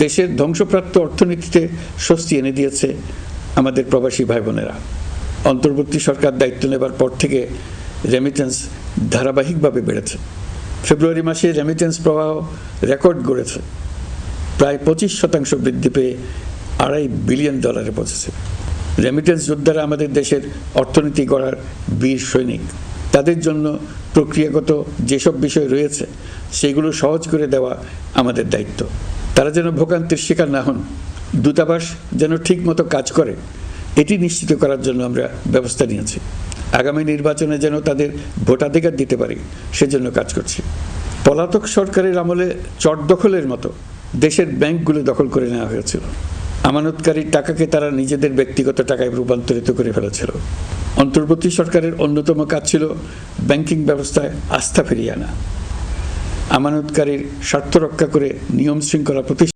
দেশের ধ্বংসপ্রাপ্ত অর্থনীতিতে স্বস্তি এনে দিয়েছে আমাদের প্রবাসী ভাই বোনেরা। অন্তর্বর্তী সরকার দায়িত্ব নেবার পর থেকে রেমিটেন্স ধারাবাহিকভাবে বেড়েছে। ফেব্রুয়ারি মাসে রেমিটেন্স প্রবাহ রেকর্ড গড়েছে, প্রায় 25% বৃদ্ধি পেয়ে $2.5 বিলিয়ন পৌঁছেছে। রেমিটেন্স যোদ্ধারা আমাদের দেশের অর্থনীতি গড়ার বীর সৈনিক। তাদের জন্য প্রক্রিয়াগত যেসব বিষয় রয়েছে সেগুলো সহজ করে দেওয়া আমাদের দায়িত্ব। তারা যেন ভোগান্তির শিকার না হন, দূতাবাস যেন ঠিক মতো কাজ করে, এটি নিশ্চিত করার জন্য আমরা ব্যবস্থা নিয়েছি। আগামী নির্বাচনে যেন তাদের ভোটাধিকার দিতে পারি সেজন্য কাজ করছি। পলাতক সরকারের আমলে চট দখলের মতো দেশের ব্যাংকগুলো দখল করে নেওয়া হয়েছিল। আমানতকারীর টাকাকে তারা নিজেদের ব্যক্তিগত টাকায় রূপান্তরিত করে ফেলেছিল। অন্তর্বর্তী সরকারের অন্যতম কাজ ছিল ব্যাংকিং ব্যবস্থায় আস্থা ফিরিয়ে আনা, আমানতকারীর স্বার্থ রক্ষা করে নিয়ম শৃঙ্খলা প্রতিষ্ঠা